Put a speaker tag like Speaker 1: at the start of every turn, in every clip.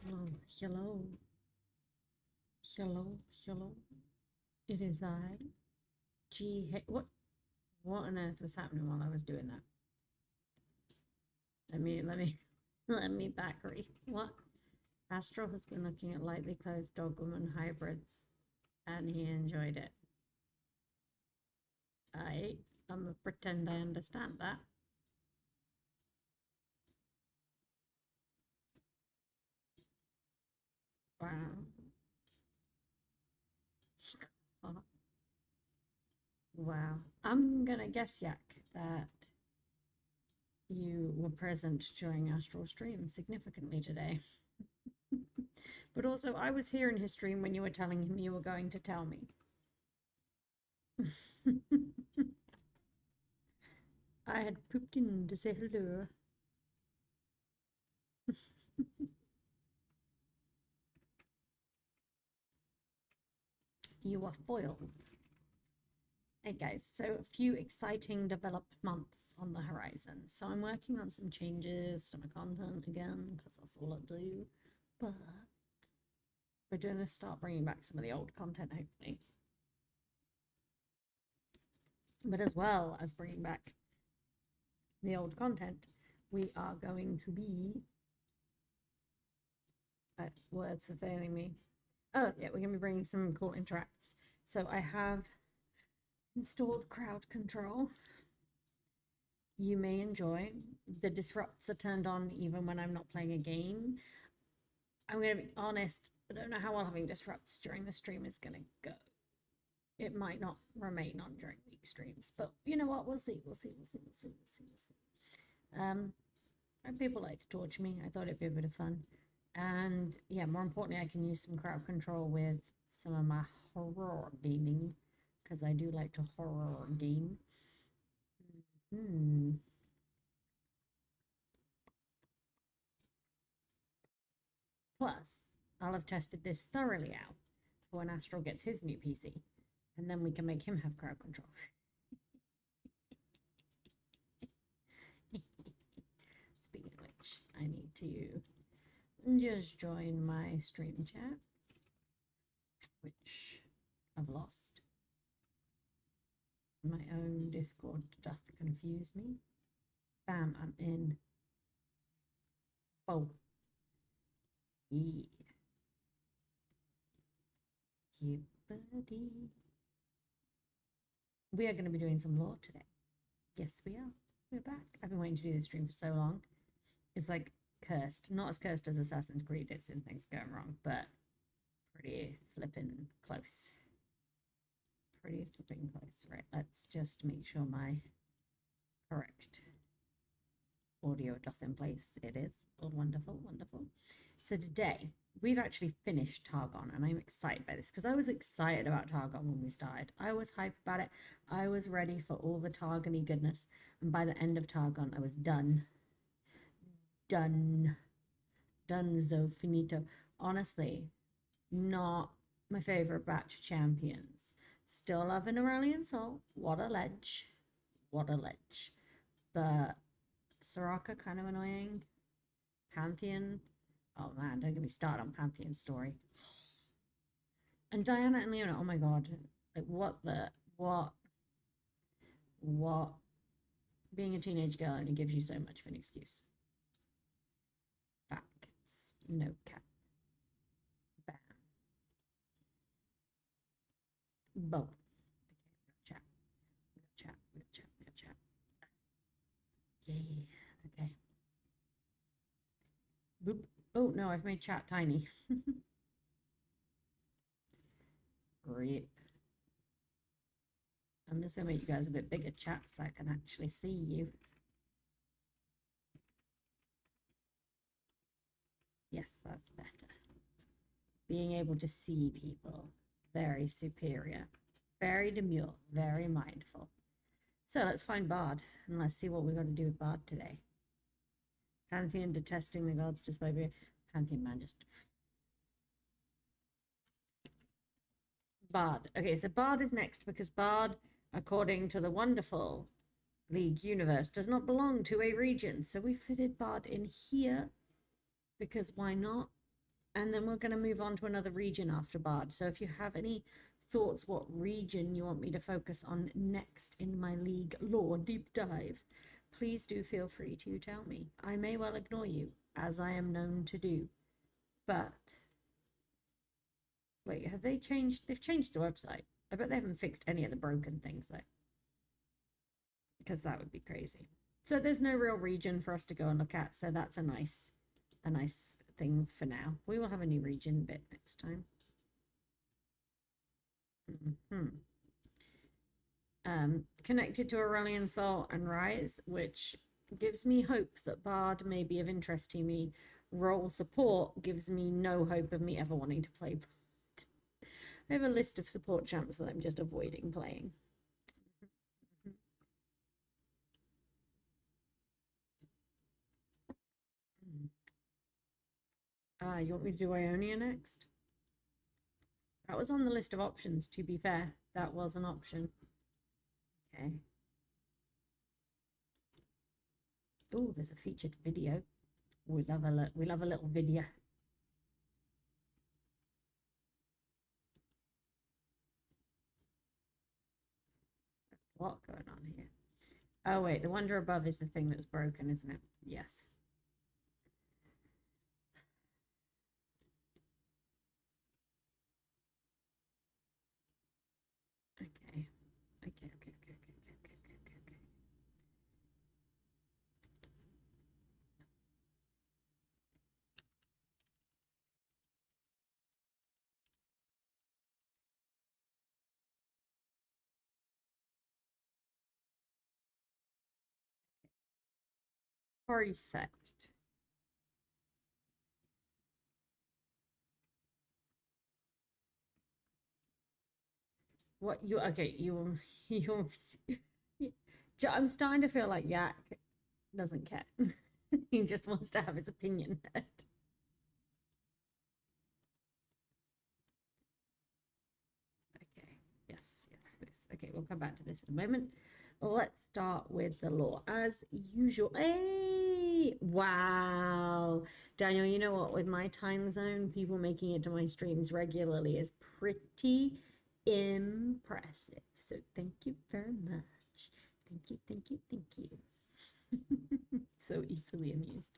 Speaker 1: Hello, hello, hello, hello. It is I. Gee, hey, what on earth was happening while I was doing that? Let me, let me back read. What? Astral has been looking at lightly clothed dog woman hybrids, and he enjoyed it. I'm gonna pretend I understand that. Wow. Wow. I'm gonna guess, Yak, that you were present during Astral stream significantly today. But also, I was here in his stream when you were telling him you were going to tell me. I had pooped in to say hello. You are foiled. Hey guys, so a few exciting developments on the horizon. So I'm working on some changes to my content again, because that's all I do. But we're going to start bringing back some of the old content, hopefully. But as well as bringing back the old content, we are going to be... words are failing me. Oh, yeah, we're going to be bringing some cool interacts. So I have installed crowd control. You may enjoy. The disrupts are turned on even when I'm not playing a game. I'm going to be honest, I don't know how well having disrupts during the stream is going to go. It might not remain on during week streams, but you know what? We'll see. We'll see. We'll see. We'll see. We'll see. We'll see. People like to torture me. I thought it'd be a bit of fun. And yeah, more importantly, I can use some crowd control with some of my horror gaming, because I do like to horror game. Plus, I'll have tested this thoroughly out for when Astral gets his new PC, and then we can make him have crowd control. Speaking of which, I need to just join my stream chat, which I've lost. My own Discord doth confuse me. Bam, I'm in. Oh. Yeah. Yeah, buddy. We are going to be doing some lore today. Yes, we are. We're back. I've been waiting to do this stream for so long. It's like cursed. Not as cursed as Assassin's Creed is and things going wrong, but pretty flipping close. Pretty flipping close. Right, let's just make sure my correct audio doth in place. It is. Oh, wonderful, wonderful. So today, we've actually finished Targon, and I'm excited by this, because I was excited about Targon when we started. I was hyped about it. I was ready for all the Targon-y goodness, and by the end of Targon, I was done. Donezo finito. Honestly, not my favorite batch of champions. Still loving Aurelion Sol. What a ledge. What a ledge. But Soraka, kind of annoying. Pantheon. Oh man, don't get me started on Pantheon's story. And Diana and Leona, oh my god. Like, what? Being a teenage girl only gives you so much of an excuse. Facts. No cap. Bam. Boom. Okay, we got chat. We got chat. We got chat. We got chat. Yeah. Okay. Boop. Oh no, I've made chat tiny. Rip. I'm just gonna make you guys a bit bigger chat so I can actually see you. Yes, that's better. Being able to see people. Very superior. Very demure. Very mindful. So let's find Bard, and let's see what we're going to do with Bard today. Pantheon detesting the gods despite being... Pantheon man just... Bard. Okay, so Bard is next, because Bard, according to the wonderful League universe, does not belong to a region. So we fitted Bard in here, because why not? And then we're going to move on to another region after Bard. So if you have any thoughts what region you want me to focus on next in my League lore deep dive, please do feel free to tell me. I may well ignore you, as I am known to do. But wait, have they changed? They've changed the website. I bet they haven't fixed any of the broken things though, because that would be crazy. So there's no real region for us to go and look at. So that's a nice thing for now. We will have a new region bit next time. Connected to Aurelion Soul and Rise, which gives me hope that Bard may be of interest to me. Role support gives me no hope of me ever wanting to play Bard. I have a list of support champs that I'm just avoiding playing. You want me to do Ionia next? That was on the list of options, to be fair. That was an option. Okay. Oh, there's a featured video. We love a little video. What going on here? Oh wait, the wonder above is the thing that's broken, isn't it? Yes. Okay. Okay. Perfect. What you okay? You. I'm starting to feel like Yak doesn't care. He just wants to have his opinion heard. Okay. Yes. Okay, we'll come back to this in a moment. Let's start with the lore as usual. Hey! Wow. Daniel, you know what? With my time zone, people making it to my streams regularly is pretty impressive. So thank you very much. Thank you. So easily amused.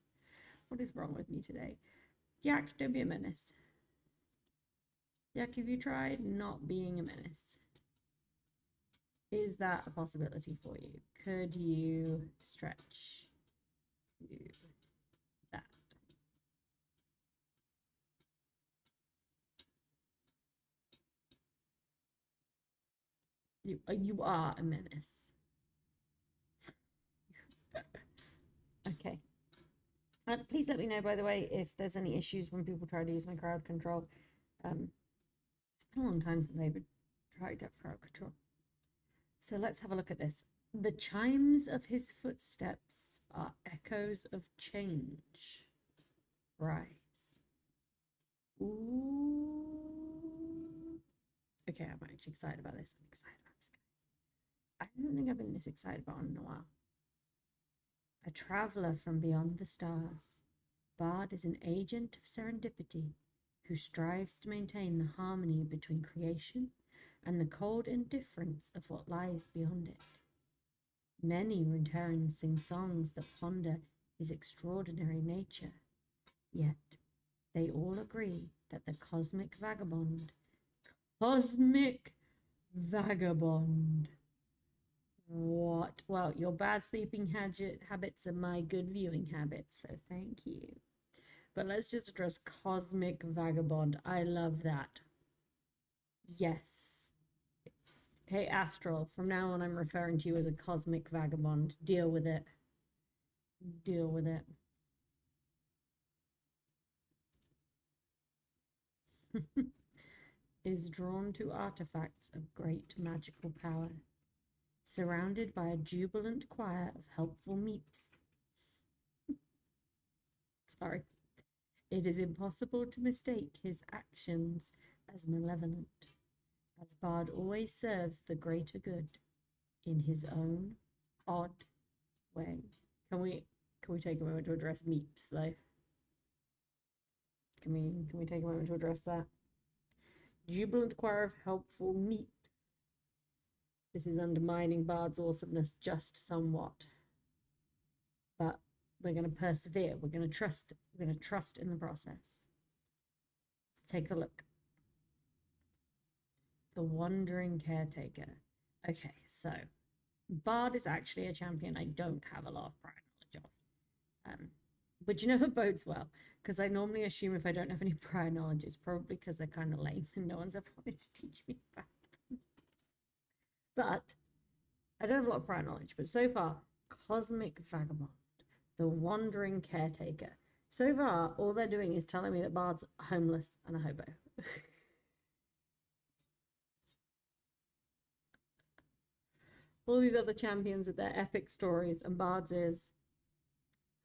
Speaker 1: What is wrong with me today? Yak, don't be a menace. Yak, have you tried not being a menace? Is that a possibility for you? Could you stretch to that? You are a menace. Okay. Please let me know, by the way, if there's any issues when people try to use my crowd control. It's been a long time since they've tried to have crowd control. So let's have a look at this. The chimes of his footsteps are echoes of change. Rise. Ooh. Okay, I'm actually excited about this. I'm excited about this, guys. I don't think I've been this excited about it in a while. A traveler from beyond the stars, Bard is an agent of serendipity who strives to maintain the harmony between creation and the cold indifference of what lies beyond it. Many returns sing songs that ponder his extraordinary nature, yet they all agree that the cosmic vagabond, what? Well, your bad sleeping habits are my good viewing habits, so thank you. But let's just address cosmic vagabond. I love that. Yes. Hey, Astral, from now on I'm referring to you as a cosmic vagabond. Deal with it. Deal with it. Is drawn to artifacts of great magical power, surrounded by a jubilant choir of helpful meeps. Sorry. It is impossible to mistake his actions as malevolent, as Bard always serves the greater good in his own odd way. Can we take a moment to address meeps though? Can we take a moment to address that? Jubilant choir of helpful meeps. This is undermining Bard's awesomeness just somewhat. But we're going to persevere. We're going to trust. We're going to trust in the process. Let's take a look. The Wandering Caretaker. Okay, so Bard is actually a champion I don't have a lot of prior knowledge of. But you know it bodes well, because I normally assume if I don't have any prior knowledge, it's probably because they're kind of lame and no one's ever wanted to teach me about them. But I don't have a lot of prior knowledge, but so far, Cosmic Vagabond, the Wandering Caretaker. So far, all they're doing is telling me that Bard's homeless and a hobo. All these other champions with their epic stories, and Bard's is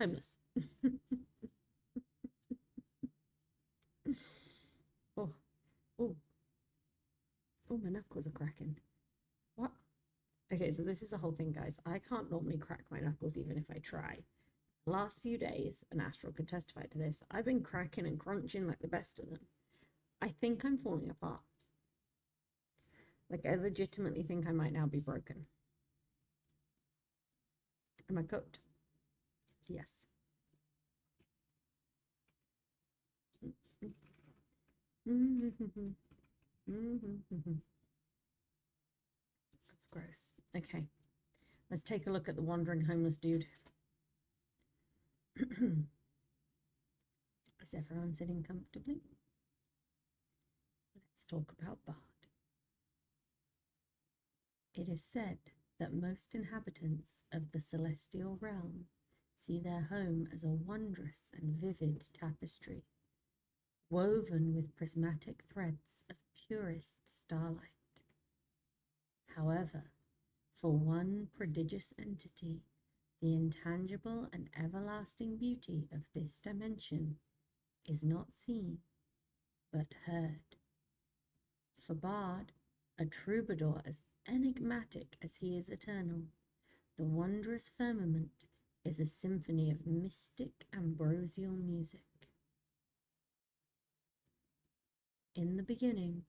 Speaker 1: homeless. Oh, oh, oh, my knuckles are cracking. What? Okay, so this is the whole thing, guys. I can't normally crack my knuckles even if I try. The last few days, and Astral can testify to this, I've been cracking and crunching like the best of them. I think I'm falling apart. Like, I legitimately think I might now be broken. Am I cooked? Yes. That's gross. Okay. Let's take a look at the wandering homeless dude. Is everyone sitting comfortably? Let's talk about Bard. It is said that most inhabitants of the celestial realm see their home as a wondrous and vivid tapestry, woven with prismatic threads of purest starlight. However, for one prodigious entity, the intangible and everlasting beauty of this dimension is not seen, but heard. For Bard, a troubadour as enigmatic as he is eternal, the wondrous firmament is a symphony of mystic ambrosial music. In the beginning,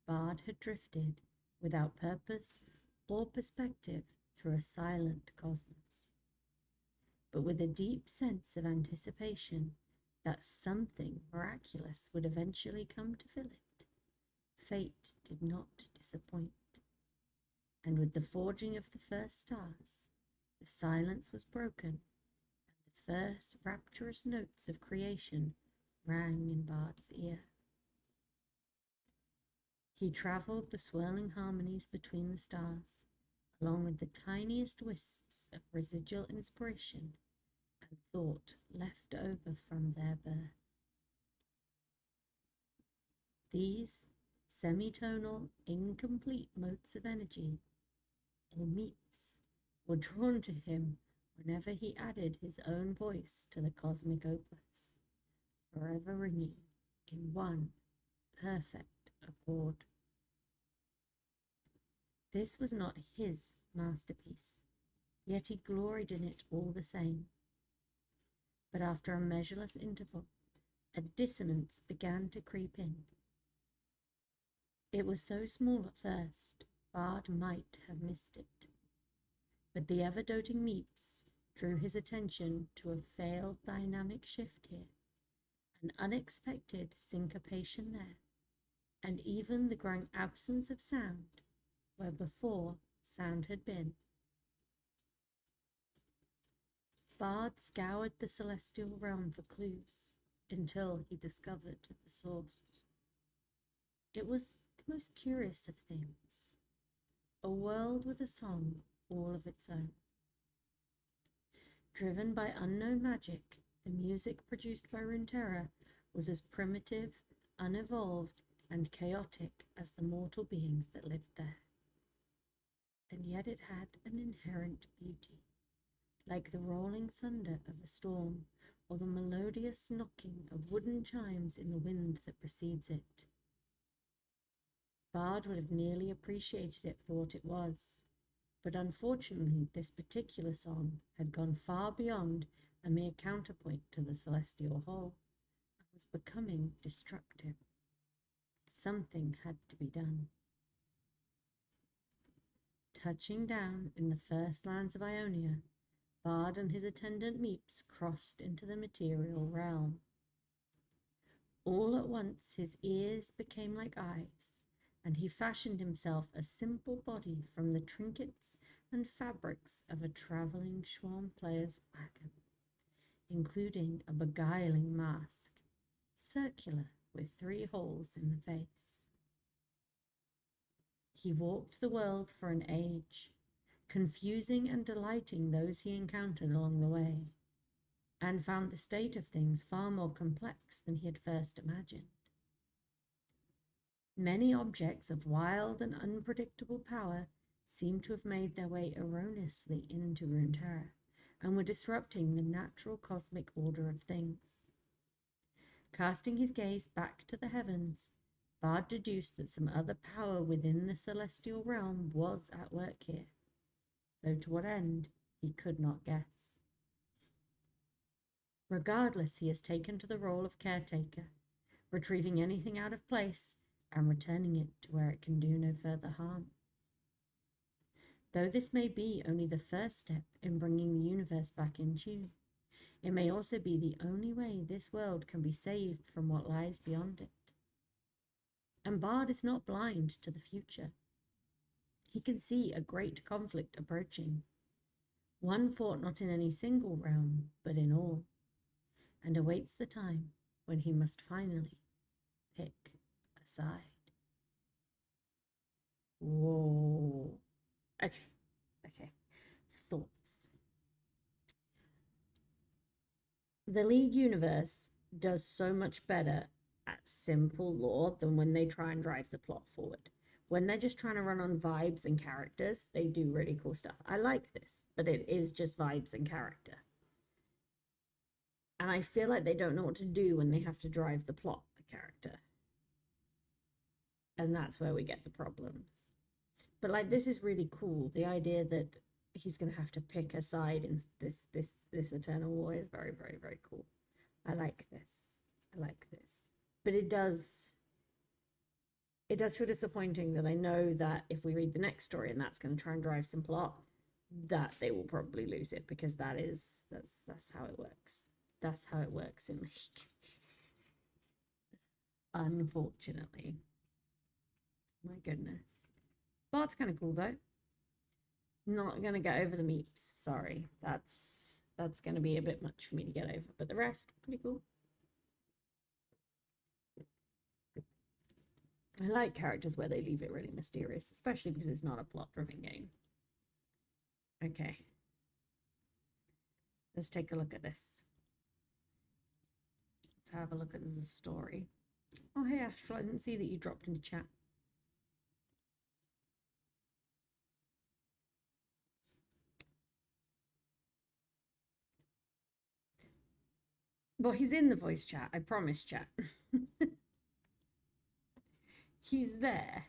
Speaker 1: Bard had drifted, without purpose or perspective, through a silent cosmos, but with a deep sense of anticipation that something miraculous would eventually come to fill it. Fate did not disappoint, and with the forging of the first stars, the silence was broken, and the first rapturous notes of creation rang in Bard's ear. He travelled the swirling harmonies between the stars, along with the tiniest wisps of residual inspiration and thought left over from their birth. These semitonal, incomplete motes of energy, or meeps, were drawn to him whenever he added his own voice to the cosmic opus, forever ringing in one perfect accord. This was not his masterpiece, yet he gloried in it all the same. But after a measureless interval, a dissonance began to creep in. It was so small at first, Bard might have missed it. But the ever-doting Meeps drew his attention to a failed dynamic shift here, an unexpected syncopation there, and even the growing absence of sound where before sound had been. Bard scoured the celestial realm for clues until he discovered the source. It was the most curious of things, a world with a song all of its own. Driven by unknown magic, the music produced by Runeterra was as primitive, unevolved, and chaotic as the mortal beings that lived there. And yet it had an inherent beauty, like the rolling thunder of a storm or the melodious knocking of wooden chimes in the wind that precedes it. Bard would have nearly appreciated it for what it was, but unfortunately this particular song had gone far beyond a mere counterpoint to the celestial whole, and was becoming destructive. Something had to be done. Touching down in the first lands of Ionia, Bard and his attendant Meeps crossed into the material realm. All at once his ears became like eyes, and he fashioned himself a simple body from the trinkets and fabrics of a travelling Schwarm player's wagon, including a beguiling mask, circular with 3 holes in the face. He walked the world for an age, confusing and delighting those he encountered along the way, and found the state of things far more complex than he had first imagined. Many objects of wild and unpredictable power seemed to have made their way erroneously into Runeterra and were disrupting the natural cosmic order of things. Casting his gaze back to the heavens, Bard deduced that some other power within the celestial realm was at work here, though to what end he could not guess. Regardless, he has taken to the role of caretaker, retrieving anything out of place and returning it to where it can do no further harm. Though this may be only the first step in bringing the universe back in tune, it may also be the only way this world can be saved from what lies beyond it. And Bard is not blind to the future. He can see a great conflict approaching, one fought not in any single realm, but in all, and awaits the time when he must finally pick a side. Whoa. Okay. Thoughts. The League universe does so much better at simple lore than when they try and drive the plot forward. When they're just trying to run on vibes and characters, they do really cool stuff. I like this, but it is just vibes and character. And I feel like they don't know what to do when they have to drive the plot, the character. And that's where we get the problems. But like, this is really cool. The idea that he's going to have to pick a side in this eternal war is very, very, very cool. I like this. But it does feel disappointing that I know that if we read the next story and that's going to try and drive some plot, that they will probably lose it, because that's how it works. That's how it works in League. Unfortunately. My goodness. Well, it's kind of cool though. Not gonna get over the meeps. Sorry, that's gonna be a bit much for me to get over. But the rest, pretty cool. I like characters where they leave it really mysterious, especially because it's not a plot-driven game. Okay. Let's take a look at this. Let's have a look at the story. Oh, hey, Astral, I didn't see that you dropped into chat. Well, he's in the voice chat. I promise, chat. He's there.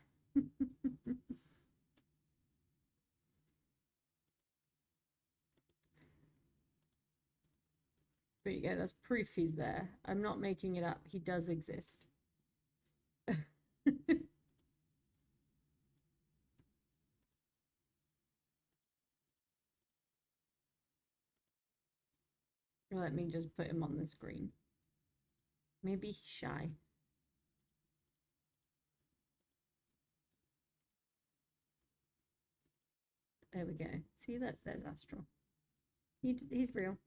Speaker 1: There you go. That's proof he's there. I'm not making it up. He does exist. Let me just put him on the screen. Maybe he's shy. There we go. See that? There's Astral. He's real.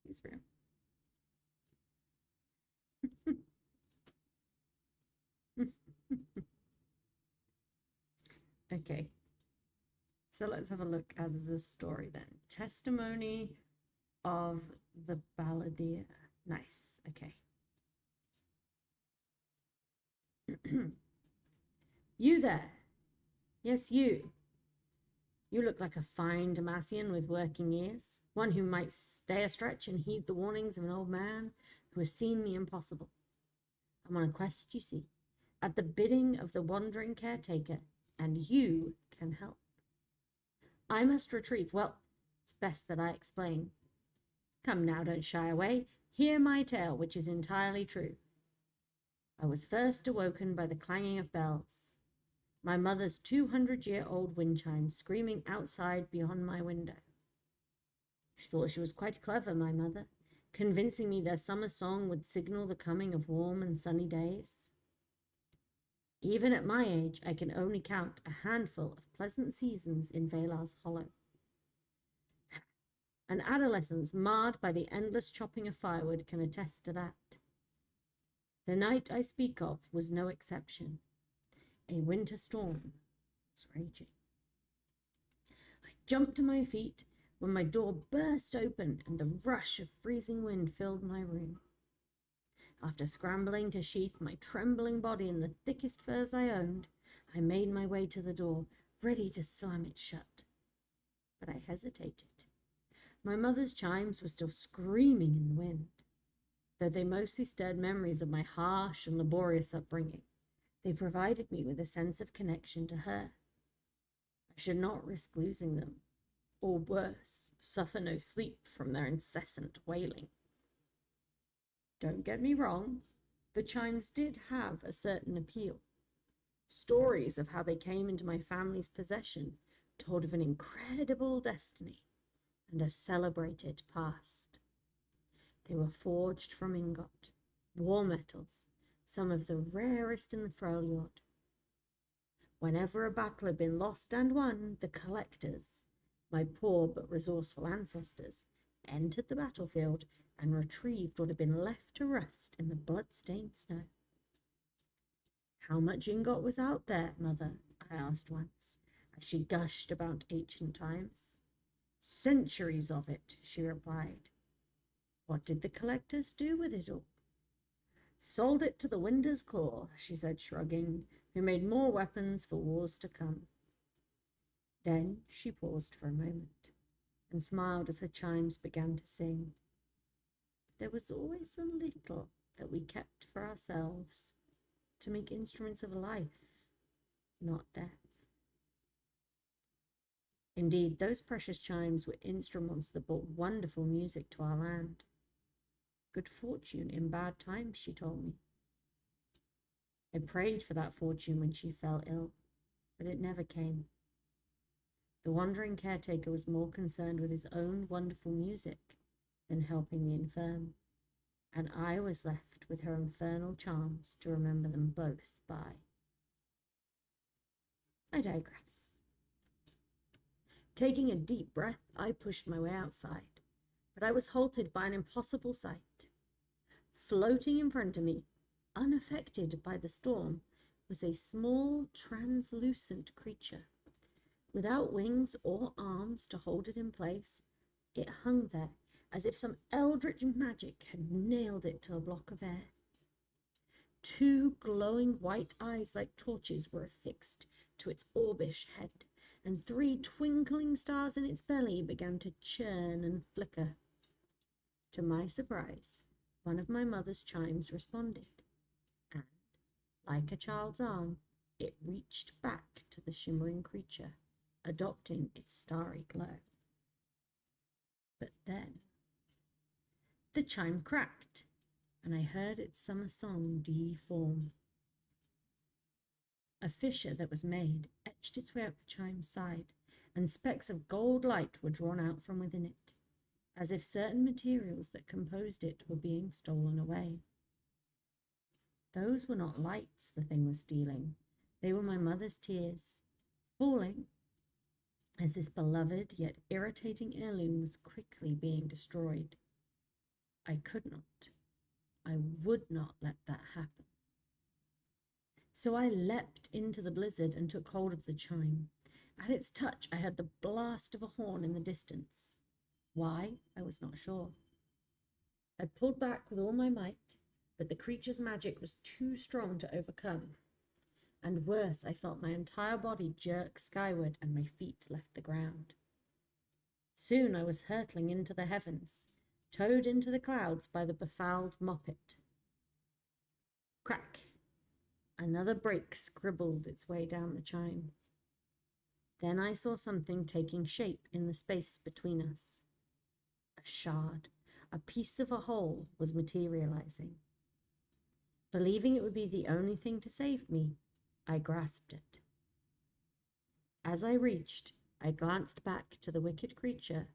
Speaker 1: He's real. Okay. So let's have a look at the story then. Testimony of the Balladeer. Nice. Okay. You there? Yes, you. You look like a fine Damassian with working ears, one who might stay a stretch and heed the warnings of an old man who has seen the impossible. I'm on a quest, you see, at the bidding of the wandering caretaker, and you can help. I must retrieve, well, it's best that I explain. Come now, don't shy away. Hear my tale, which is entirely true. I was first awoken by the clanging of bells, my mother's 200-year-old wind chime screaming outside beyond my window. She thought she was quite clever, my mother, convincing me their summer song would signal the coming of warm and sunny days. Even at my age, I can only count a handful of pleasant seasons in Valar's Hollow. An adolescence marred by the endless chopping of firewood can attest to that. The night I speak of was no exception. A winter storm was raging. I jumped to my feet when my door burst open and the rush of freezing wind filled my room. After scrambling to sheath my trembling body in the thickest furs I owned, I made my way to the door, ready to slam it shut. But I hesitated. My mother's chimes were still screaming in the wind. Though they mostly stirred memories of my harsh and laborious upbringing, they provided me with a sense of connection to her. I should not risk losing them, or worse, suffer no sleep from their incessant wailing. Don't get me wrong, the chimes did have a certain appeal. Stories of how they came into my family's possession told of an incredible destiny and a celebrated past. They were forged from ingot, war metals, some of the rarest in the Freljord. Whenever a battle had been lost and won, the collectors, my poor but resourceful ancestors, entered the battlefield and retrieved what had been left to rust in the blood-stained snow. How much ingot was out there, Mother? I asked once, as she gushed about ancient times. Centuries of it, she replied. What did the collectors do with it all? Sold it to the Winter's Claw, she said, shrugging, who made more weapons for wars to come. Then she paused for a moment and smiled as her chimes began to sing. There was always a little that we kept for ourselves, to make instruments of life, not death. Indeed, those precious chimes were instruments that brought wonderful music to our land. Good fortune in bad times, she told me. I prayed for that fortune when she fell ill, but it never came. The wandering caretaker was more concerned with his own wonderful music than helping the infirm, and I was left with her infernal charms to remember them both by. I digress. Taking a deep breath, I pushed my way outside, but I was halted by an impossible sight. Floating in front of me, unaffected by the storm, was a small, translucent creature. Without wings or arms to hold it in place, it hung there as if some eldritch magic had nailed it to a block of air. Two glowing white eyes like torches were affixed to its orbish head, and 3 twinkling stars in its belly began to churn and flicker. To my surprise, one of my mother's chimes responded, and, like a child's arm, it reached back to the shimmering creature, adopting its starry glow. But then, the chime cracked, and I heard its summer song deform. A fissure that was made etched its way up the chime's side, and specks of gold light were drawn out from within it, as if certain materials that composed it were being stolen away. Those were not lights the thing was stealing. They were my mother's tears, falling as this beloved yet irritating heirloom was quickly being destroyed. I could not, I would not let that happen. So I leapt into the blizzard and took hold of the chime. At its touch, I heard the blast of a horn in the distance. Why, I was not sure. I pulled back with all my might, but the creature's magic was too strong to overcome. And worse, I felt my entire body jerk skyward and my feet left the ground. Soon I was hurtling into the heavens, towed into the clouds by the befouled moppet. Crack! Another break scribbled its way down the chime. Then I saw something taking shape in the space between us. A shard, A piece of a whole was materializing. Believing it would be the only thing to save me, I grasped it. As I reached, I glanced back to the wicked creature,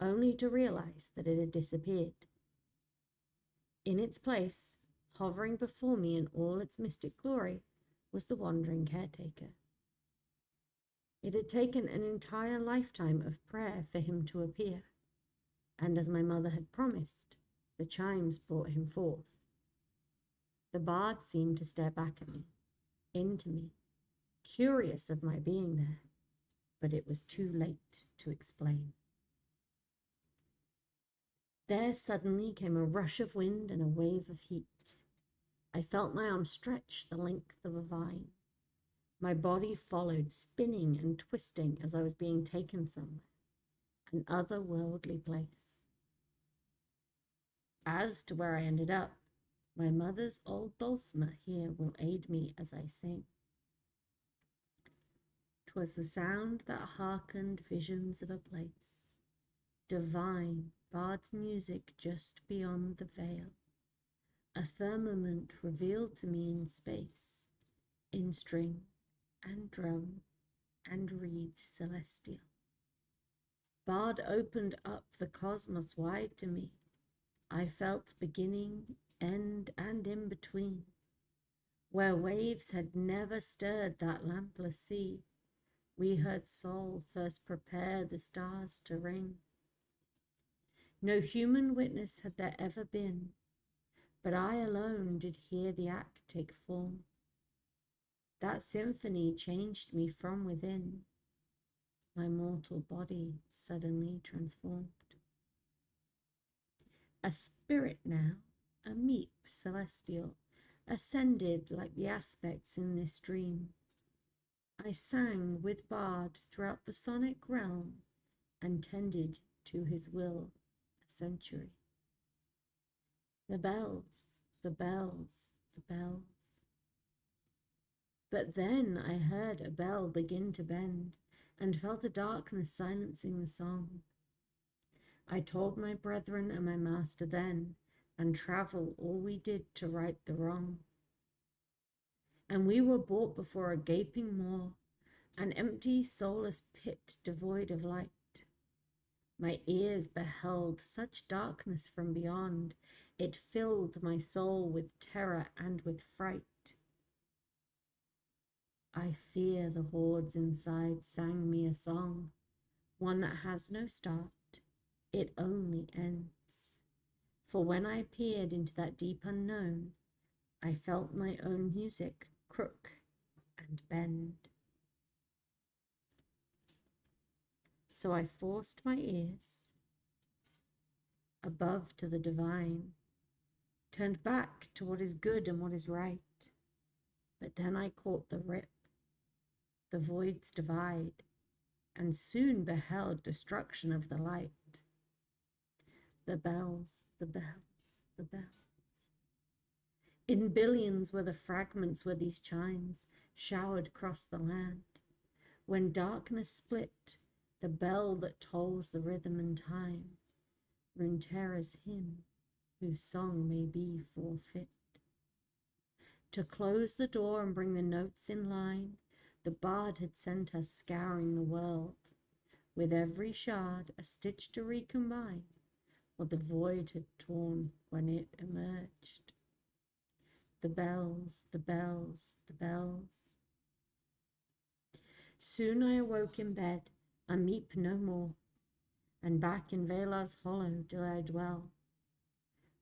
Speaker 1: only to realize that it had disappeared. In its place, hovering before me in all its mystic glory, was the wandering caretaker. It had taken an entire lifetime of prayer for him to appear, and as my mother had promised, the chimes brought him forth. The bard seemed to stare back at me, into me, curious of my being there, but it was too late to explain. There suddenly came a rush of wind and a wave of heat. I felt my arm stretch the length of a vine. My body followed, spinning and twisting as I was being taken somewhere, an otherworldly place. As to where I ended up, my mother's old dulcimer here will aid me as I sing. 'Twas the sound that hearkened visions of a place, divine bard's music just beyond the veil, a firmament revealed to me in space, in string and drum and reed celestial. Bard opened up the cosmos wide to me. I felt beginning, end, and in between, where waves had never stirred that lampless sea. We heard Sol first prepare the stars to ring. No human witness had there ever been, but I alone did hear the act take form. That symphony changed me from within, my mortal body suddenly transformed. A spirit now, a meep celestial, ascended like the aspects in this dream. I sang with bard throughout the sonic realm and tended to his will a century. The bells, the bells, the bells. But then I heard a bell begin to bend and felt the darkness silencing the song. I told my brethren and my master then, and travel all we did to right the wrong. And we were brought before a gaping maw, an empty, soulless pit devoid of light. My ears beheld such darkness from beyond, it filled my soul with terror and with fright. I fear the hordes inside sang me a song, one that has no start, it only ends. For when I peered into that deep unknown, I felt my own music crook and bend. So I forced my ears above to the divine, turned back to what is good and what is right. But then I caught the rip, the voids divide, and soon beheld destruction of the light. The bells, the bells, the bells. In billions were the fragments where these chimes showered across the land. When darkness split, the bell that tolls the rhythm and time, Runeterra's hymn, whose song may be forfeit. To close the door and bring the notes in line, the bard had sent us scouring the world, with every shard a stitch to recombine what the void had torn when it emerged. The bells, the bells, the bells. Soon I awoke in bed, a meep no more, and back in Velar's hollow did I dwell.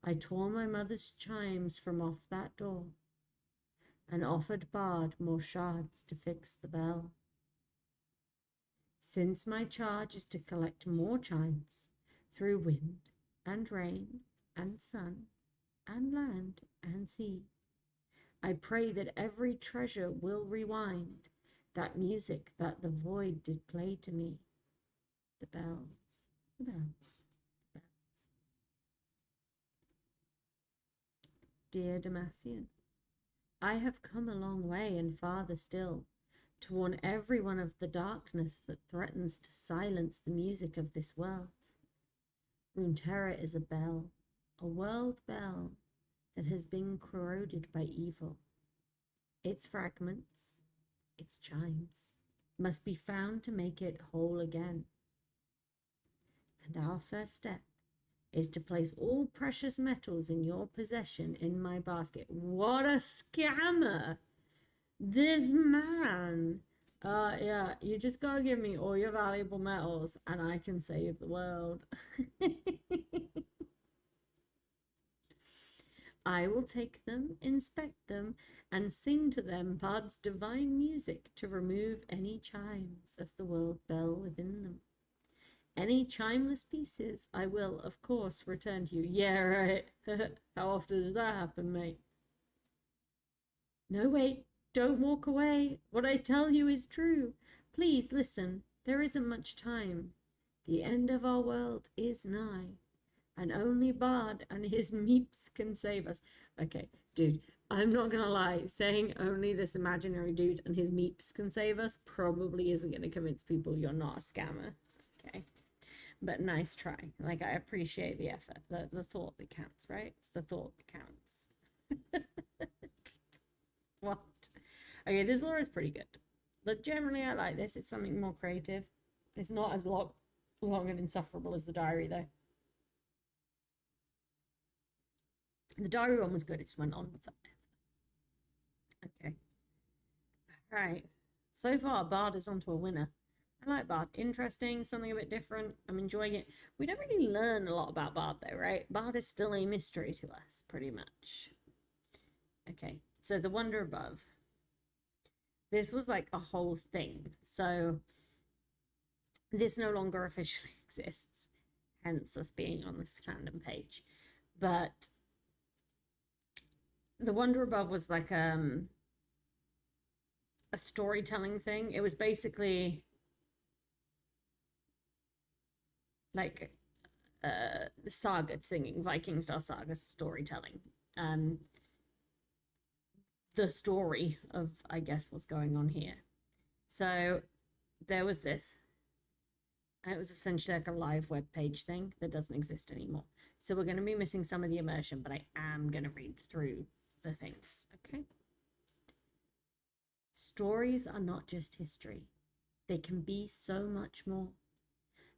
Speaker 1: I tore my mother's chimes from off that door, and offered bard more shards to fix the bell. Since my charge is to collect more chimes through wind and rain and sun and land and sea, I pray that every treasure will rewind that music that the void did play to me. The bells, the bells, the bells. Dear Damasian, I have come a long way and farther still to warn everyone of the darkness that threatens to silence the music of this world. Runeterra is a bell, a world bell that has been corroded by evil. Its fragments, its chimes, must be found to make it whole again. And our first step is to place all precious metals in your possession in my basket. What a scammer! This man! Yeah, you just gotta give me all your valuable metals and I can save the world. I will take them, inspect them, and sing to them Bard's divine music to remove any chimes of the world bell within them. Any chimeless pieces I will, of course, return to you. Yeah, right. How often does that happen, mate? No, wait. Don't walk away. What I tell you is true. Please listen. There isn't much time. The end of our world is nigh, and only Bard and his meeps can save us. Okay, dude, I'm not gonna lie. Saying only this imaginary dude and his meeps can save us probably isn't gonna convince people you're not a scammer. Okay. But nice try. Like, I appreciate the effort. The thought that counts, right? It's the thought that counts. What? Okay, this lore is pretty good. But generally, I like this. It's something more creative. It's not as long and insufferable as the diary, though. The diary one was good. It just went on forever. Okay. Right. So far, Bard is onto a winner. I like Bard. Interesting, something a bit different. I'm enjoying it. We don't really learn a lot about Bard, though, right? Bard is still a mystery to us, pretty much. Okay, so the Wonder Above. This was like a whole thing. So this no longer officially exists, hence us being on this fandom page. But the Wonder Above was like a storytelling thing. It was basically like saga singing, Viking style saga storytelling. The story of, I guess, what's going on here. So there was this, and it was essentially like a live web page thing that doesn't exist anymore. So we're going to be missing some of the immersion, but I am going to read through the things. Okay. Stories are not just history. They can be so much more.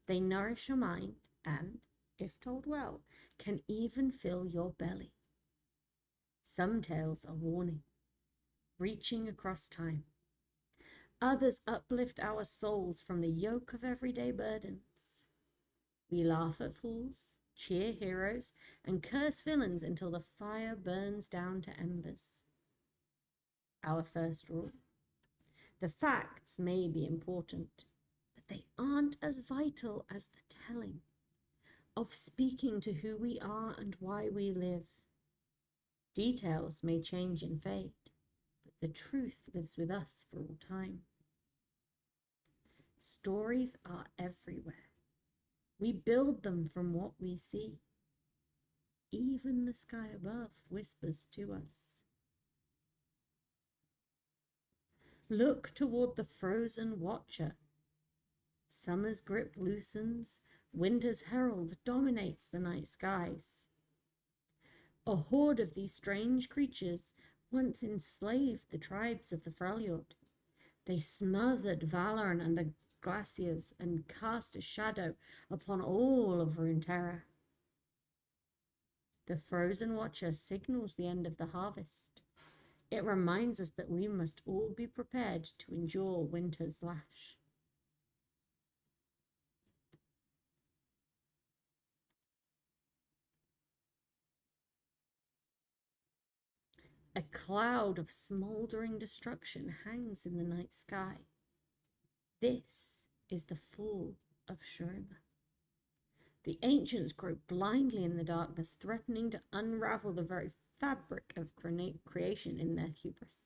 Speaker 1: They nourish your mind and, if told well, can even fill your belly. Some tales are warning, reaching across time. Others uplift our souls from the yoke of everyday burdens. We laugh at fools, cheer heroes, and curse villains until the fire burns down to embers. Our first rule: the facts may be important, but they aren't as vital as the telling, of speaking to who we are and why we live. Details may change and fade, but the truth lives with us for all time. Stories are everywhere. We build them from what we see. Even the sky above whispers to us. Look toward the frozen watcher. Summer's grip loosens, winter's herald dominates the night skies. A horde of these strange creatures once enslaved the tribes of the Freljord. They smothered Valoran under glaciers and cast a shadow upon all of Runeterra. The frozen watcher signals the end of the harvest. It reminds us that we must all be prepared to endure winter's lash. A cloud of smoldering destruction hangs in the night sky. This is the fall of Shurima. The ancients grope blindly in the darkness, threatening to unravel the very fabric of creation in their hubris.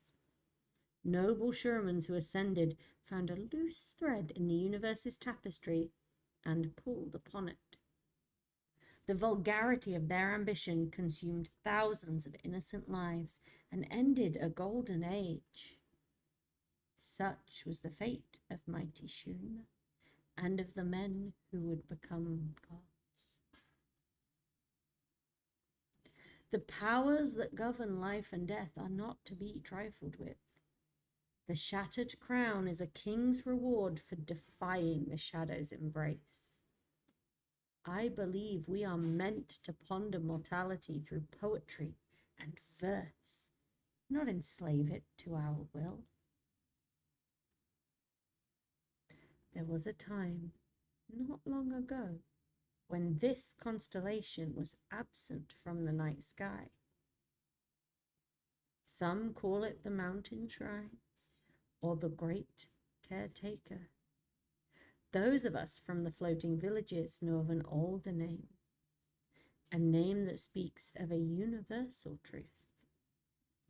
Speaker 1: Noble Shurimans who ascended found a loose thread in the universe's tapestry and pulled upon it. The vulgarity of their ambition consumed thousands of innocent lives and ended a golden age. Such was the fate of mighty Shurima and of the men who would become gods. The powers that govern life and death are not to be trifled with. The shattered crown is a king's reward for defying the shadow's embrace. I believe we are meant to ponder mortality through poetry and verse, not enslave it to our will. There was a time, not long ago, when this constellation was absent from the night sky. Some call it the mountain shrines or the great Caretaker. Those of us from the floating villages know of an older name, a name that speaks of a universal truth,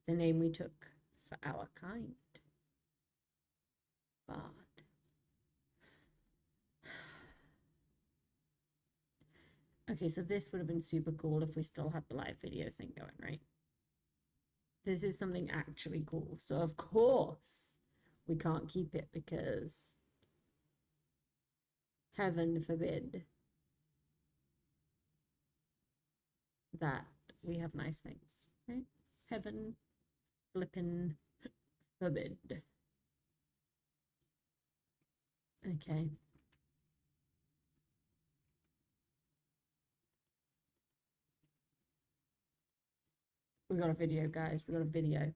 Speaker 1: the name we took for our kind, Bard. Okay, so this would have been super cool if we still had the live video thing going, right? This is something actually cool. So of course we can't keep it because heaven forbid that we have nice things, right? Heaven flippin' forbid. Okay. We got a video, guys. We got a video.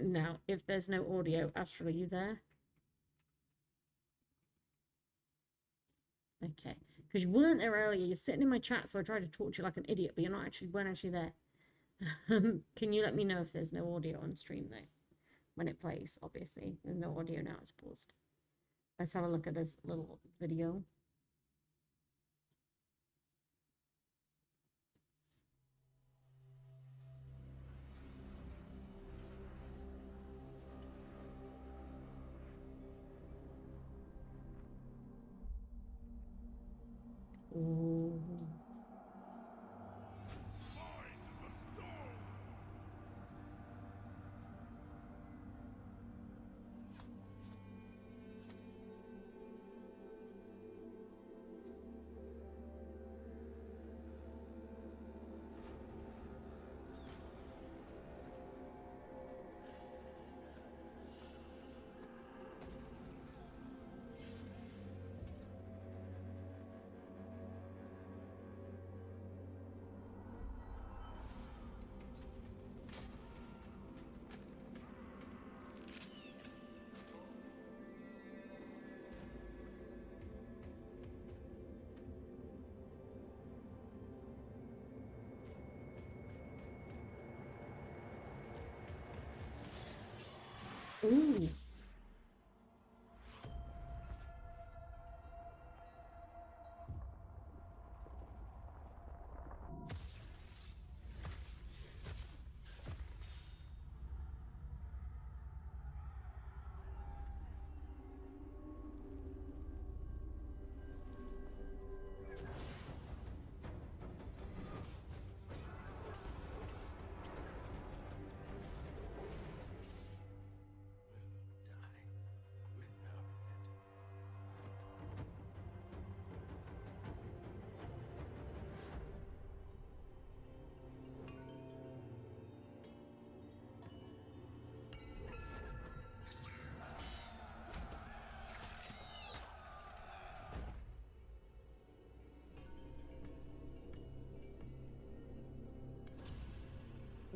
Speaker 1: Now, if there's no audio, Astral, are you there? Okay. Because you weren't there earlier. You're sitting in my chat, so I tried to talk to you like an idiot, but weren't actually there. Can you let me know if there's no audio on stream, though? When it plays, obviously. There's no audio now, it's paused. Let's have a look at this little video. Ooh. Ooh.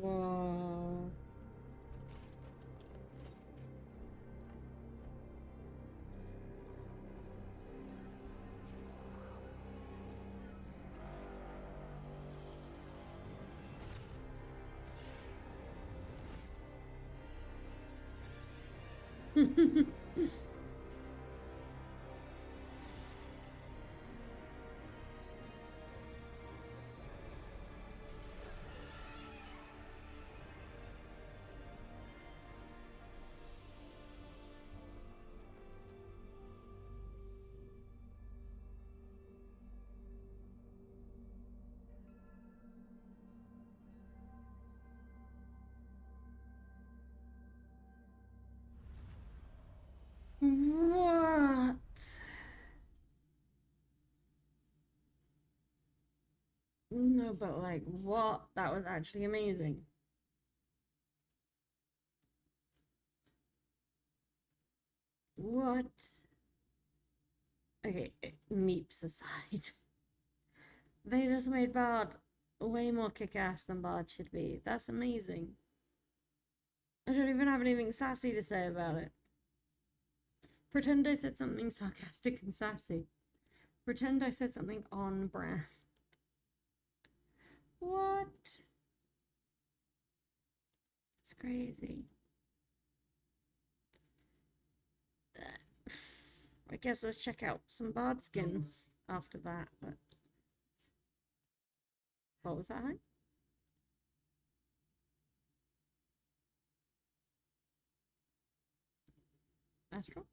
Speaker 1: Whoa. But like, what? That was actually amazing. What? Okay, meeps aside. They just made Bard way more kick-ass than Bard should be. That's amazing. I don't even have anything sassy to say about it. Pretend I said something sarcastic and sassy. Pretend I said something on brand. What? It's crazy. I guess let's check out some Bard skins after that. But what was that? Astral?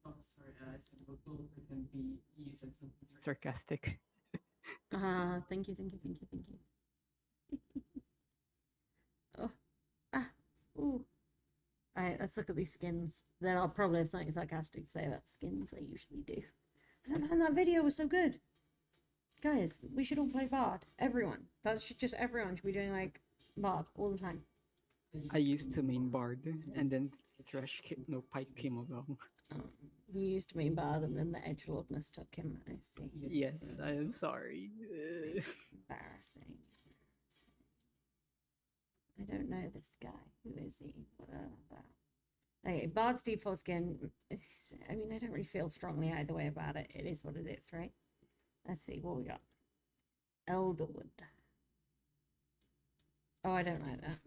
Speaker 2: Oh, sorry, I said local, but then you said something sarcastic.
Speaker 1: Thank you. Oh, ooh. Alright, let's look at these skins. Then I'll probably have something sarcastic to say about skins. I usually do. Man, that video was so good. Guys, we should all play Bard. Everyone. Everyone should be doing like Bard all the time.
Speaker 2: I used to main Bard, and then Pike came along.
Speaker 1: He used to main Bard, and then the edgelordness took him. I see.
Speaker 2: Yes, I am sorry.
Speaker 1: Embarrassing. I don't know this guy. Who is he? What about? Okay, Bard's default skin. I mean, I don't really feel strongly either way about it. It is what it is, right? Let's see what we got. Elderwood. Oh, I don't like that.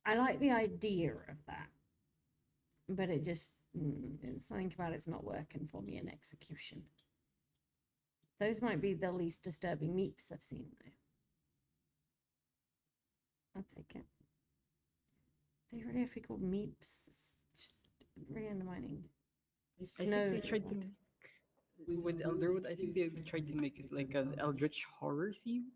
Speaker 1: I like the idea of that, but it just something about it's not working for me in execution. Those might be the least disturbing meeps I've seen, though. I'll take it. They really have to be called meeps. It's just really undermining.
Speaker 2: Snow. I think they tried to make with Elderwood. I think they tried to make it like an eldritch horror theme.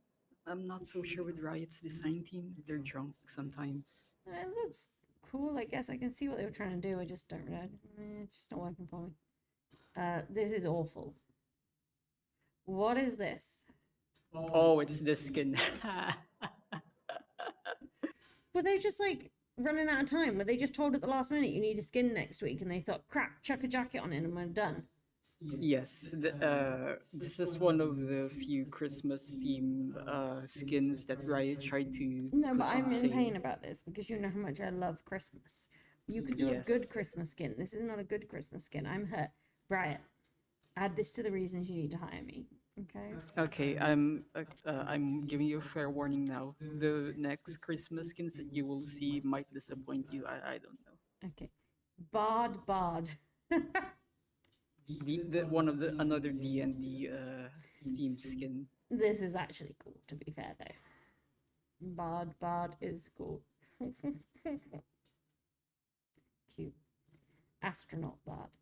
Speaker 2: I'm not so sure with Riot's design team. They're drunk sometimes.
Speaker 1: It looks cool. I guess I can see what they were trying to do. I just don't really. It's just not working for me. This is awful. What is this?
Speaker 2: Oh, it's this skin.
Speaker 1: Were they just like running out of time? Were they just told at the last minute you need a skin next week, and they thought, crap, chuck a jacket on it and we're done?
Speaker 2: Yes, this is one of the few Christmas theme skins that Riot tried to.
Speaker 1: No, but I'm in pain about this because you know how much I love Christmas. You could do a good Christmas skin. This is not a good Christmas skin. I'm hurt. Riot, add this to the reasons you need to hire me. Okay.
Speaker 2: Okay, I'm giving you a fair warning now. The next Christmas skins that you will see might disappoint you. I don't know.
Speaker 1: Okay. Bard.
Speaker 2: Another D&D theme skin.
Speaker 1: This is actually cool, to be fair though. Bard is cool. Cute. Astronaut Bard.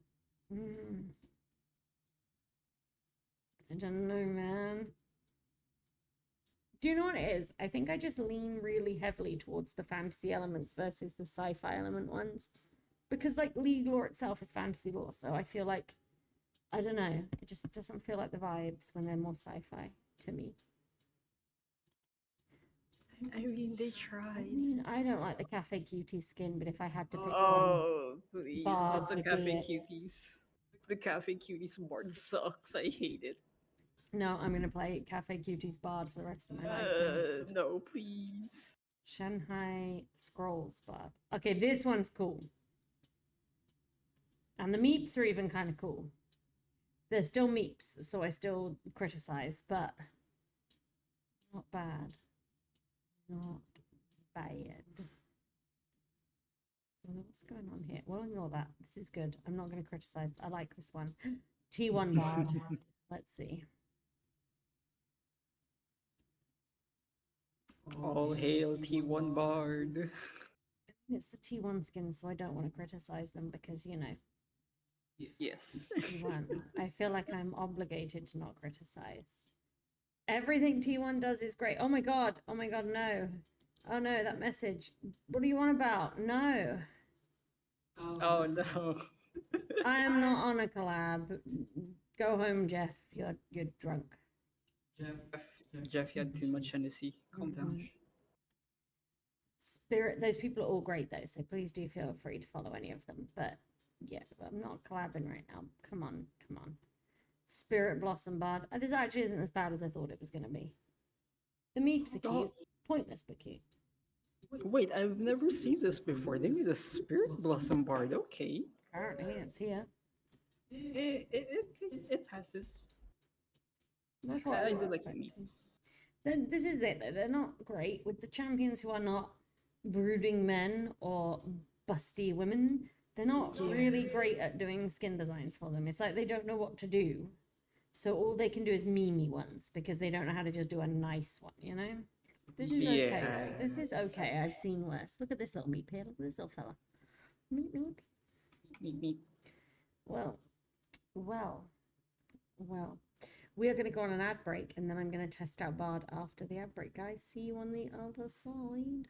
Speaker 1: I don't know, man. Do you know what it is? I think I just lean really heavily towards the fantasy elements versus the sci-fi element ones. Because, like, League lore itself is fantasy lore, so I feel like, I don't know, it just doesn't feel like the vibes when they're more sci-fi to me.
Speaker 2: I mean, they tried.
Speaker 1: I mean, I don't like the Cafe Cutie skin, but if I had to pick
Speaker 2: one... please, not the Cafe Cuties. The Cafe Cuties board sucks. I hate it.
Speaker 1: No, I'm gonna play Cafe Cuties Bard for the rest of my life.
Speaker 2: No, please.
Speaker 1: Shanghai Scrolls Bard. Okay, this one's cool. And the meeps are even kind of cool. They're still meeps, so I still criticize, but not bad. Not bad. What's going on here? Well, ignore that. This is good. I'm not going to criticize. I like this one. T1 Bard. Let's see.
Speaker 2: All hail T1 Bard.
Speaker 1: It's the T1 skin, so I don't want to criticize them because, you know.
Speaker 2: Yes.
Speaker 1: T1. I feel like I'm obligated to not criticize. Everything T1 does is great. Oh my god, no. Oh no, that message. What do you want about? No.
Speaker 2: Oh no.
Speaker 1: I am not on a collab. Go home, Jeff. You're drunk.
Speaker 2: Jeff, you had too much Hennessy. Calm down.
Speaker 1: Spirit, those people are all great though, so please do feel free to follow any of them. But yeah, I'm not collabing right now. Come on, come on. Spirit Blossom Bard. This actually isn't as bad as I thought it was going to be. The meeps are cute. Pointless but cute.
Speaker 2: Wait, I've never seen this before. They made a Spirit Blossom Bard. Okay.
Speaker 1: Apparently, it's here.
Speaker 2: It passes.
Speaker 1: That's what I was expecting. This is it though. They're not great with the champions who are not brooding men or busty women. They're not really great at doing skin designs for them. It's like they don't know what to do. So all they can do is meme ones because they don't know how to just do a nice one, you know? This is okay though. This is okay. I've seen worse. Look at this little meat here. Look at this little fella. Meep, meep.
Speaker 2: Meep, meep.
Speaker 1: Well. We are going to go on an ad break and then I'm going to test out Bard after the ad break, guys. See you on the other side.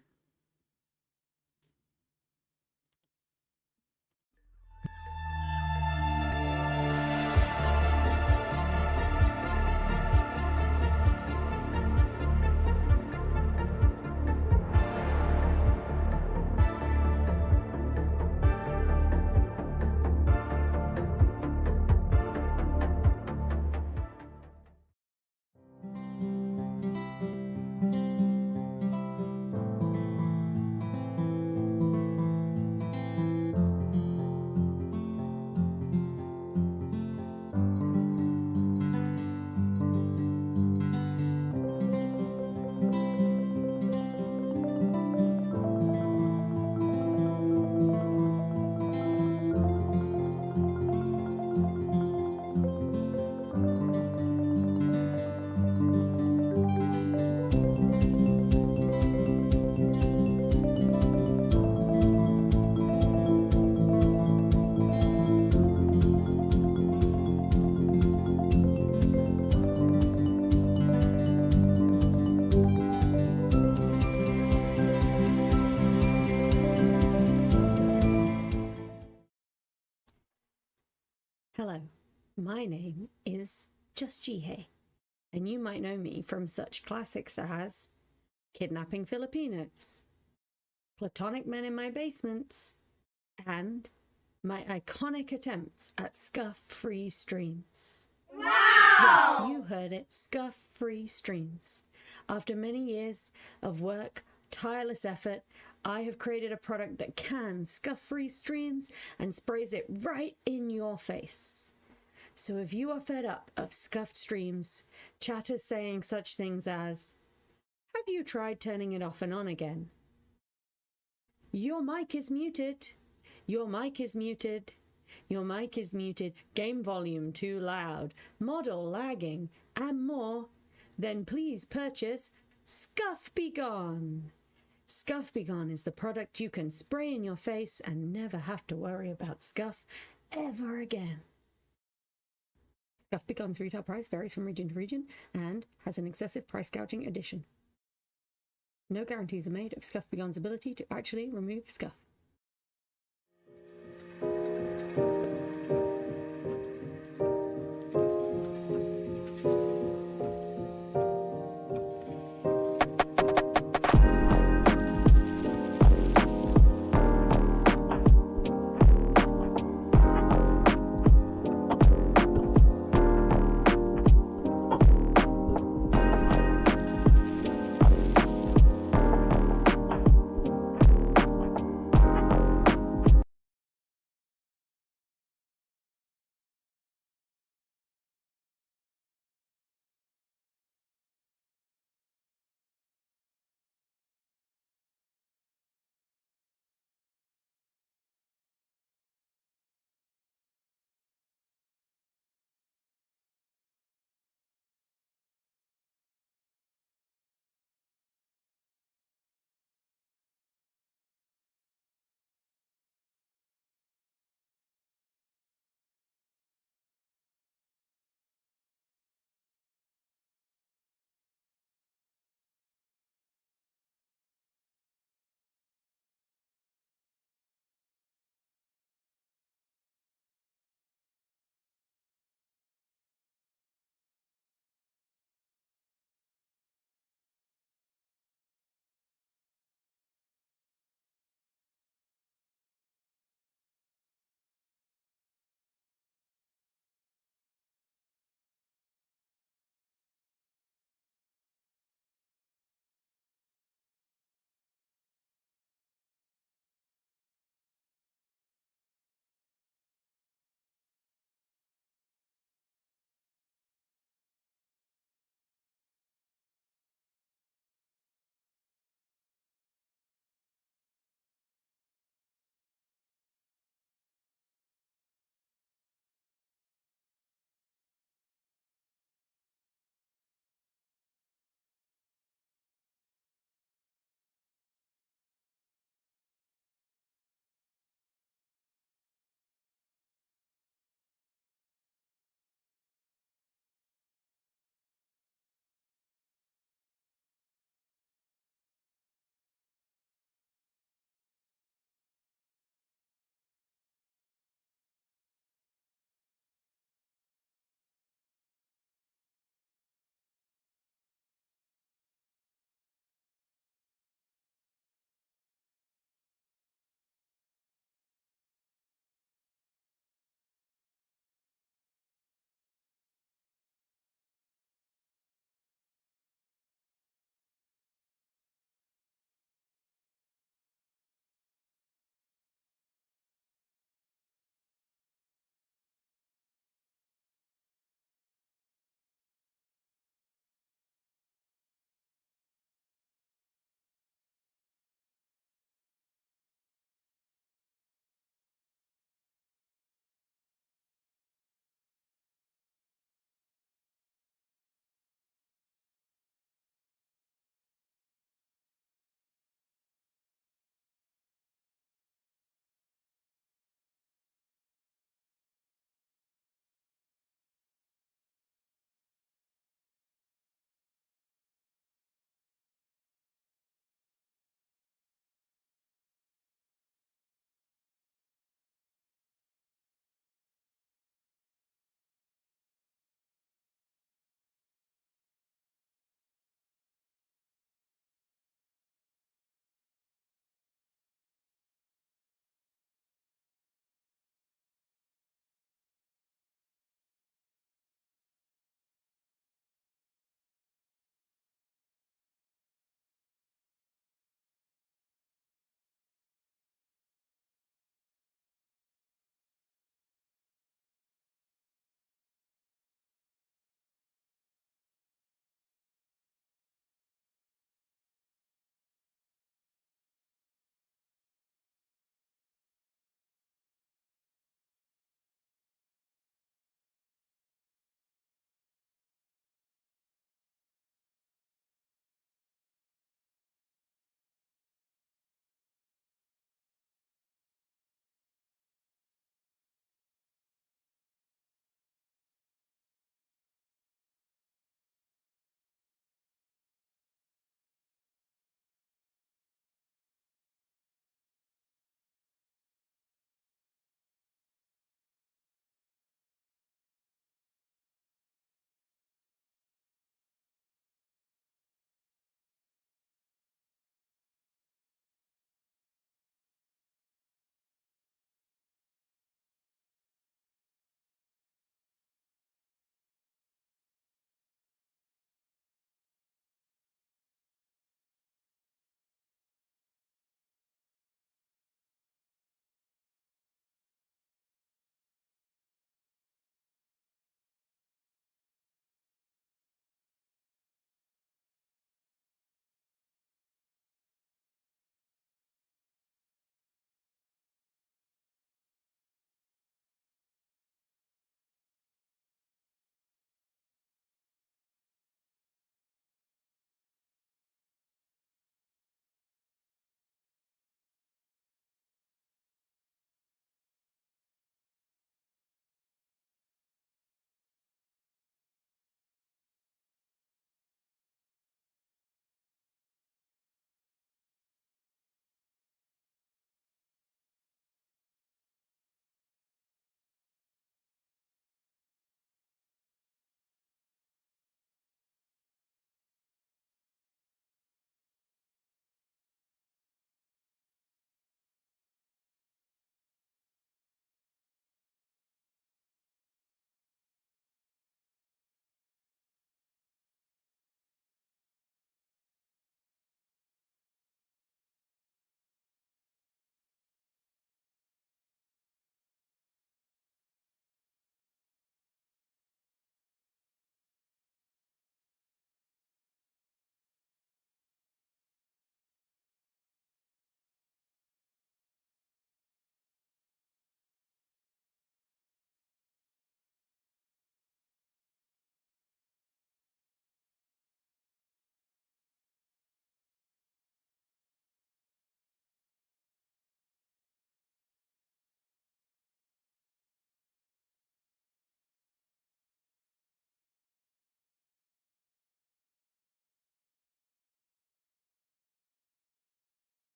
Speaker 1: Hello, my name is Just Jihei, and you might know me from such classics as Kidnapping Filipinos, Platonic Men in My Basements, and my iconic attempts at scuff-free streams. Wow! Yes, you heard it, scuff-free streams. After many years of work, tireless effort, I have created a product that can scuff-free streams and sprays it right in your face. So if you are fed up of scuffed streams, chatters saying such things as, "Have you tried turning it off and on again? Your mic is muted. Your mic is muted. Your mic is muted. Game volume too loud. Model lagging, and more, then please purchase Scuff Be Gone. Scuff Be Gone is the product you can spray in your face and never have to worry about scuff ever again. Scuff Be Gone's retail price varies from region to region and has an excessive price gouging addition. No guarantees are made of Scuff Be Gone's ability to actually remove scuff.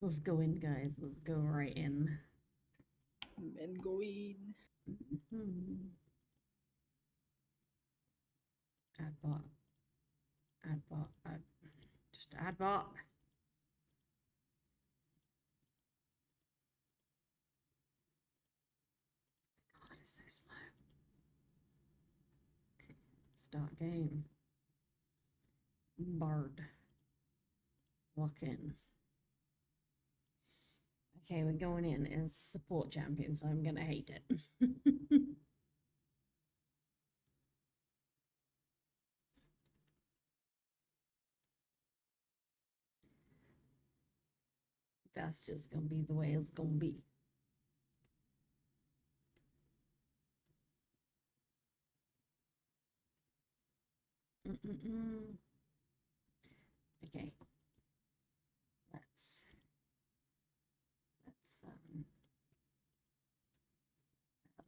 Speaker 1: Let's go in, guys. Let's go right in.
Speaker 2: Men go in.
Speaker 1: Add bot. Add bot. Just add bot. God, it's so slow. Okay. Start game. Bard. Lock in. Okay, we're going in as support champion, so I'm gonna hate it. That's just gonna be the way it's gonna be. Okay. Let's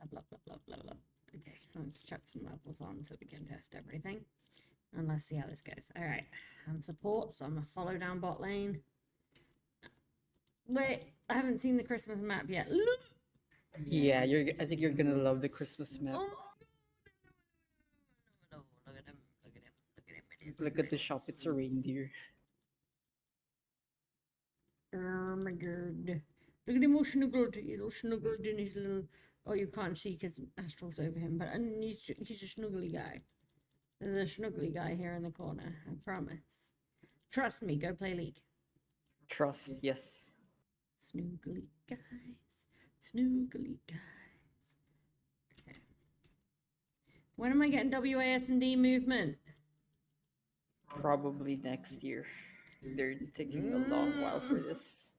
Speaker 1: blah blah blah blah blah. Okay, let's chuck some levels on so we can test everything. And let's see how this goes. All right, I'm support, so I'm gonna follow down bot lane. Wait, I haven't seen the Christmas map yet. Look!
Speaker 2: Yeah, I think you're gonna love the Christmas map.
Speaker 1: Oh, no, look at him, look at him, look at him.
Speaker 2: Look at the shop, it's a reindeer.
Speaker 1: Oh my god. Look at him all snuggled. He's all snuggled in his little... Oh, you can't see because Astral's over him, but he's a snuggly guy. There's a snuggly guy here in the corner, I promise. Trust me, go play League.
Speaker 2: Trust, yes.
Speaker 1: Snuggly guys. Snuggly guys. Okay. When am I getting WASD movement?
Speaker 2: Probably next year. They're taking a long while for this.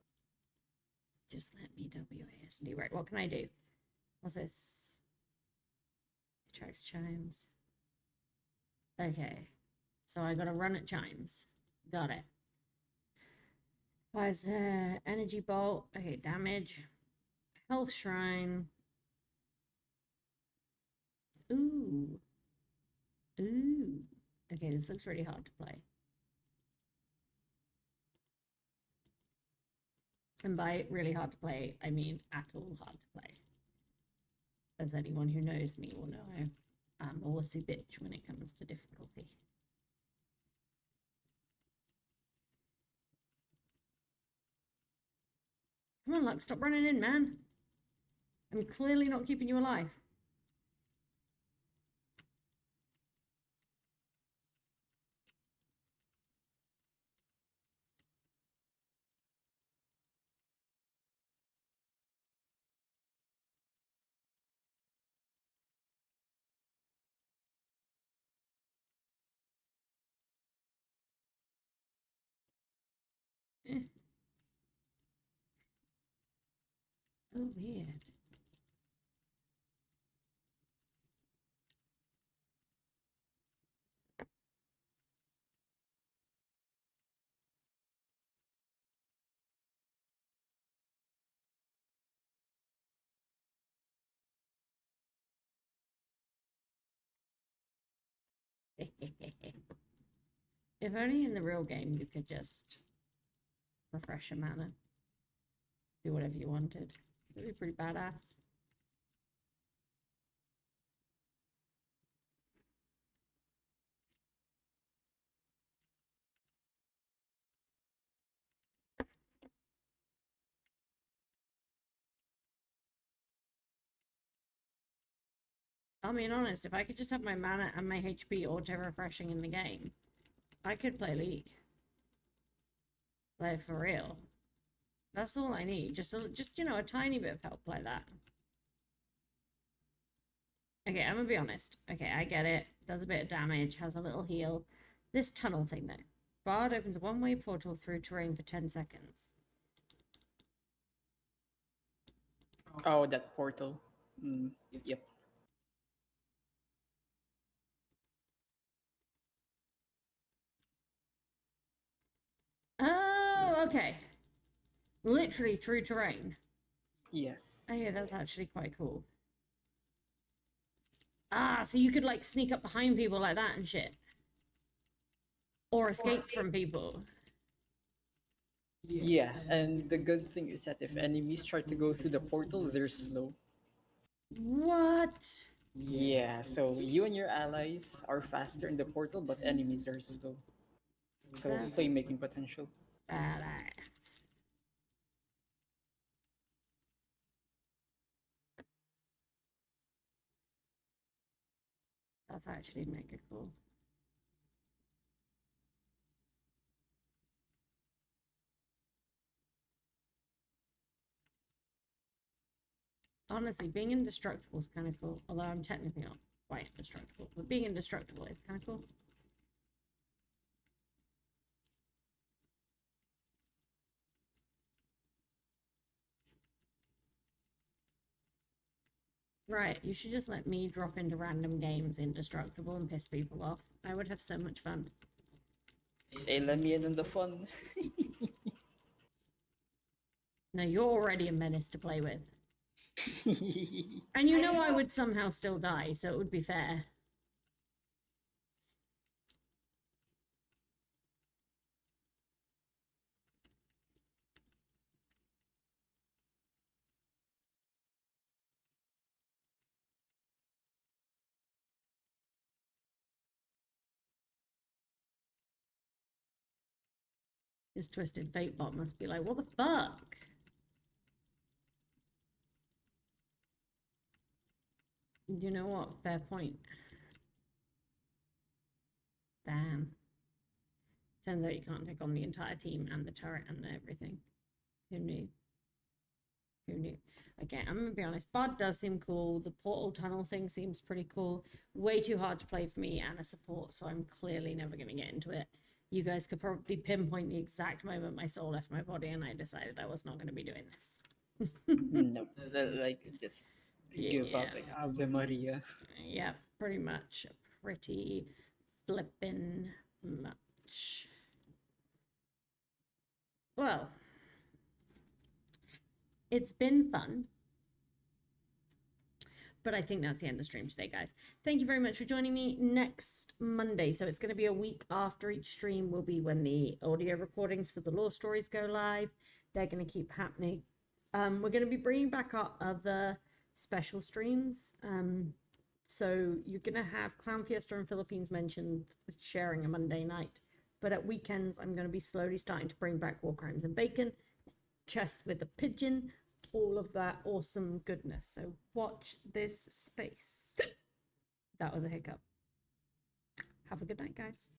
Speaker 1: Just let me WASD. Right, what can I do? What's this? Attracts chimes. Okay. So I gotta run at chimes. Got it. Why's energy bolt? Okay, damage. Health shrine. Ooh. Ooh. Okay, this looks really hard to play. And by really hard to play, I mean at all hard to play. As anyone who knows me will know, I'm a wussy bitch when it comes to difficulty. Come on, Luck, stop running in, man. I'm clearly not keeping you alive. Oh, weird. If only in the real game you could just refresh your mana. Do whatever you wanted. It'd be pretty badass. I mean, honest, if I could just have my mana and my HP auto-refreshing in the game, I could play League. Like, for real. That's all I need. Just you know, a tiny bit of help like that. Okay, I'm gonna be honest. Okay, I get it. Does a bit of damage, has a little heal. This tunnel thing, though. Bard opens a one-way portal through terrain for 10 seconds.
Speaker 2: Oh, that portal. Yep.
Speaker 1: Oh, okay. Literally through terrain.
Speaker 2: Yes.
Speaker 1: Oh, yeah, that's actually quite cool. Ah, so you could, like, sneak up behind people like that and shit. Or escape from people.
Speaker 2: Yeah, and the good thing is that if enemies try to go through the portal, they're slow.
Speaker 1: What?
Speaker 2: Yeah, so you and your allies are faster in the portal, but enemies are slow. So
Speaker 1: That's
Speaker 2: playmaking potential.
Speaker 1: badass. That's actually mega cool. Honestly, being indestructible is kind of cool. Although I'm technically not quite indestructible, but being indestructible is kind of cool. Right, you should just let me drop into random games indestructible and piss people off. I would have so much fun.
Speaker 2: Hey, let me in on the fun.
Speaker 1: No, you're already a menace to play with. And you know I would somehow still die, so it would be fair. This Twisted Fate bot must be like, what the fuck? You know what? Fair point. Damn. Turns out you can't take on the entire team and the turret and everything. Who knew? Who knew? Okay, I'm gonna be honest. Bard does seem cool. The portal tunnel thing seems pretty cool. Way too hard to play for me and a support, so I'm clearly never gonna get into it. You guys could probably pinpoint the exact moment my soul left my body and I decided I was not gonna be doing this.
Speaker 2: No, like just give up.
Speaker 1: Yeah.
Speaker 2: Like Ave Maria.
Speaker 1: Yeah, pretty much. Pretty flippin' much. Well, it's been fun. But I think that's the end of stream today, guys. Thank you very much for joining me next Monday. So it's going to be a week after each stream will be when the audio recordings for the lore stories go live. They're going to keep happening. We're going to be bringing back our other special streams. So you're going to have Clown Fiesta and Philippines mentioned sharing a Monday night. But at weekends, I'm going to be slowly starting to bring back War Crimes and Bacon, Chess with a Pigeon, all of that awesome goodness. So watch this space. That was a hiccup. Have a good night, guys.